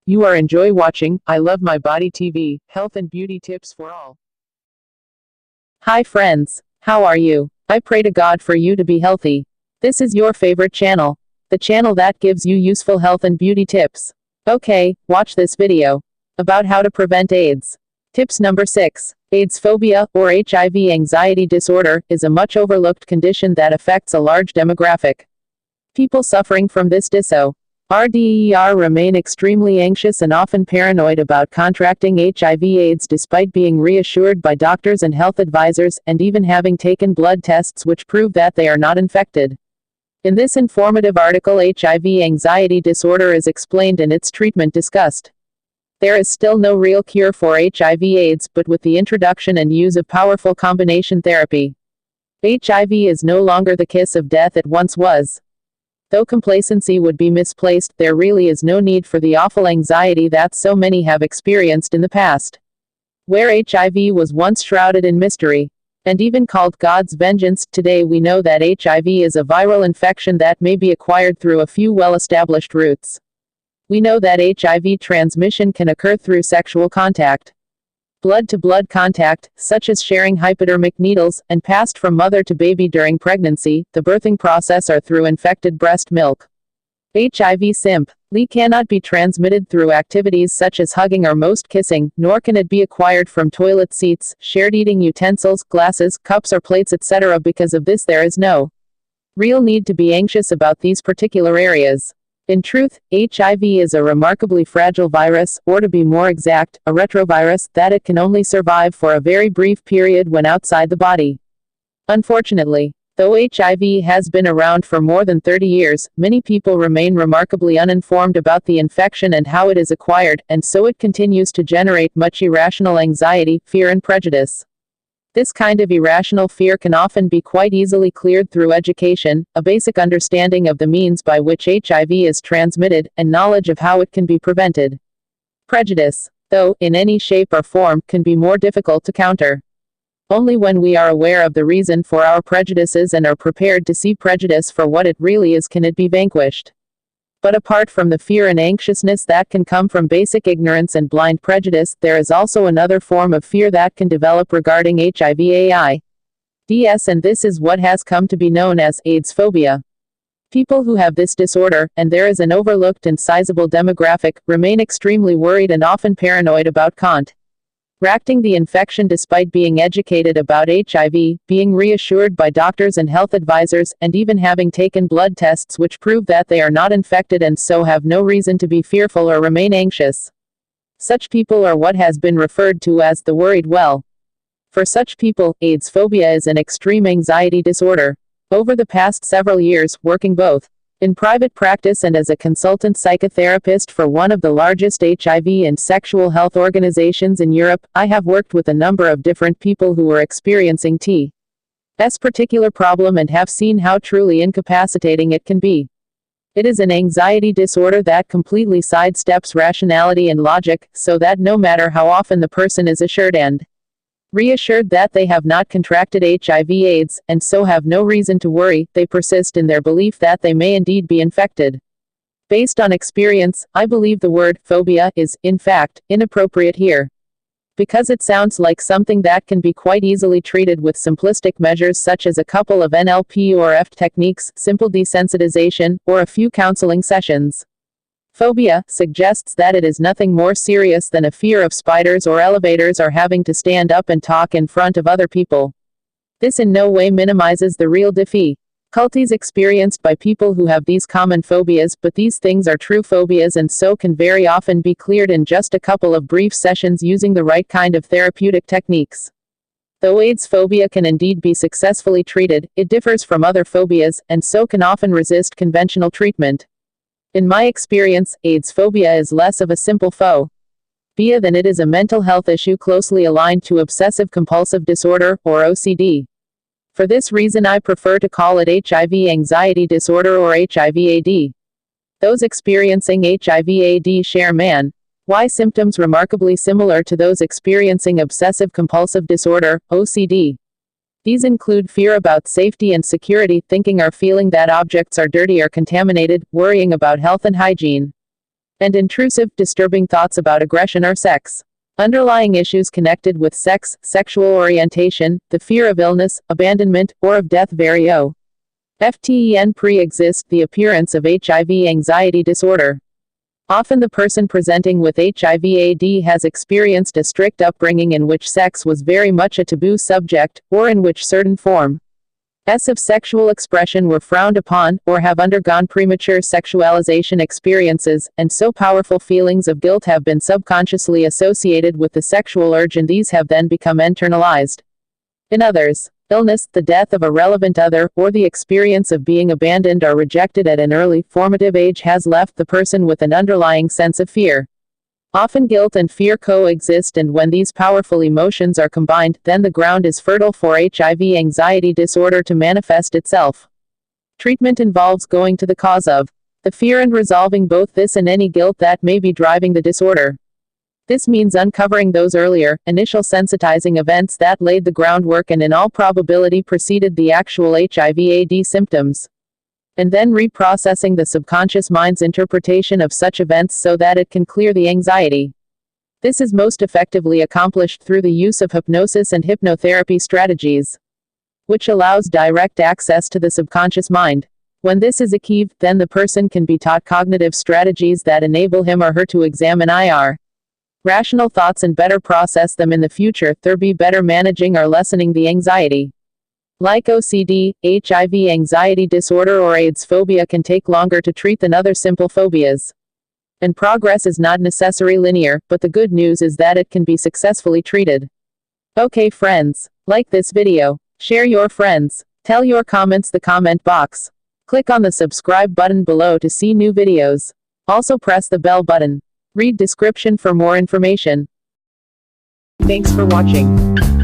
You are enjoy watching I Love My Body TV, health and beauty tips for all. Hi friends, how are you? I pray to God for you to be healthy. This is your favorite channel, the channel that gives you useful health and beauty tips. Okay, watch this video about how to prevent AIDS. Tips number 6. AIDS phobia, or HIV anxiety disorder, is a much overlooked condition that affects a large demographic. People suffering from this disorder remain extremely anxious and often paranoid about contracting HIV/AIDS despite being reassured by doctors and health advisors, and even having taken blood tests which prove that they are not infected. In this informative article, HIV anxiety disorder is explained and its treatment discussed. There is still no real cure for HIV/AIDS, but with the introduction and use of powerful combination therapy, HIV is no longer the kiss of death it once was. Though complacency would be misplaced, there really is no need for the awful anxiety that so many have experienced in the past. Where HIV was once shrouded in mystery, and even called God's vengeance, today we know that HIV is a viral infection that may be acquired through a few well-established routes. We know that HIV transmission can occur through sexual contact, blood-to-blood contact, such as sharing hypodermic needles, and passed from mother to baby during pregnancy, the birthing process, or through infected breast milk. HIV simply cannot be transmitted through activities such as hugging or most kissing, nor can it be acquired from toilet seats, shared eating utensils, glasses, cups or plates, etc. Because of this, there is no real need to be anxious about these particular areas. In truth, HIV is a remarkably fragile virus, or to be more exact, a retrovirus, that it can only survive for a very brief period when outside the body. Unfortunately, though HIV has been around for more than 30 years, many people remain remarkably uninformed about the infection and how it is acquired, and so it continues to generate much irrational anxiety, fear and prejudice. This kind of irrational fear can often be quite easily cleared through education, a basic understanding of the means by which HIV is transmitted, and knowledge of how it can be prevented. Prejudice, though, in any shape or form, can be more difficult to counter. Only when we are aware of the reason for our prejudices and are prepared to see prejudice for what it really is can it be vanquished. But apart from the fear and anxiousness that can come from basic ignorance and blind prejudice, there is also another form of fear that can develop regarding HIV/AIDS, and this is what has come to be known as AIDS phobia. People who have this disorder, and there is an overlooked and sizable demographic, remain extremely worried and often paranoid about contracting the infection despite being educated about HIV, being reassured by doctors and health advisors, and even having taken blood tests which prove that they are not infected and so have no reason to be fearful or remain anxious. Such people are what has been referred to as the worried well. For such people, AIDS phobia is an extreme anxiety disorder. Over the past several years, working both in private practice and as a consultant psychotherapist for one of the largest HIV and sexual health organizations in Europe, I have worked with a number of different people who were experiencing this particular problem and have seen how truly incapacitating it can be. It is an anxiety disorder that completely sidesteps rationality and logic, so that no matter how often the person is assured and reassured that they have not contracted HIV/AIDS, and so have no reason to worry, they persist in their belief that they may indeed be infected. Based on experience, I believe the word phobia is, in fact, inappropriate here, because it sounds like something that can be quite easily treated with simplistic measures such as a couple of NLP or EFT techniques, simple desensitization, or a few counseling sessions. Phobia suggests that it is nothing more serious than a fear of spiders or elevators or having to stand up and talk in front of other people. This in no way minimizes the real difficulties experienced by people who have these common phobias, but these things are true phobias and so can very often be cleared in just a couple of brief sessions using the right kind of therapeutic techniques. Though AIDS phobia can indeed be successfully treated, it differs from other phobias, and so can often resist conventional treatment. In my experience, AIDS phobia is less of a simple phobia than it is a mental health issue closely aligned to obsessive-compulsive disorder, or OCD. For this reason, I prefer to call it HIV anxiety disorder or HIV/AD. Those experiencing HIV/AD share Y symptoms remarkably similar to those experiencing obsessive-compulsive disorder, OCD. These include fear about safety and security, thinking or feeling that objects are dirty or contaminated, worrying about health and hygiene, and intrusive, disturbing thoughts about aggression or sex. Underlying issues connected with sex, sexual orientation, the fear of illness, abandonment, or of death very often pre-exist the appearance of HIV anxiety disorder. Often the person presenting with HIV-AIDS has experienced a strict upbringing in which sex was very much a taboo subject, or in which certain forms of sexual expression were frowned upon, or have undergone premature sexualization experiences, and so powerful feelings of guilt have been subconsciously associated with the sexual urge, and these have then become internalized. In others, illness, the death of a relevant other, or the experience of being abandoned or rejected at an early, formative age has left the person with an underlying sense of fear. Often guilt and fear coexist, and when these powerful emotions are combined, then the ground is fertile for HIV anxiety disorder to manifest itself. Treatment involves going to the cause of the fear and resolving both this and any guilt that may be driving the disorder. This means uncovering those earlier, initial sensitizing events that laid the groundwork and in all probability preceded the actual HIV-AIDS symptoms, and then reprocessing the subconscious mind's interpretation of such events so that it can clear the anxiety. This is most effectively accomplished through the use of hypnosis and hypnotherapy strategies, which allows direct access to the subconscious mind. When this is achieved, then the person can be taught cognitive strategies that enable him or her to examine rational thoughts and better process them in the future, thereby better managing or lessening the anxiety. Like OCD, HIV anxiety disorder or AIDS phobia can take longer to treat than other simple phobias. And progress is not necessarily linear, but the good news is that it can be successfully treated. Okay friends, like this video, share your friends, tell your comments the comment box. Click on the subscribe button below to see new videos. Also press the bell button. Read description for more information. Thanks for watching.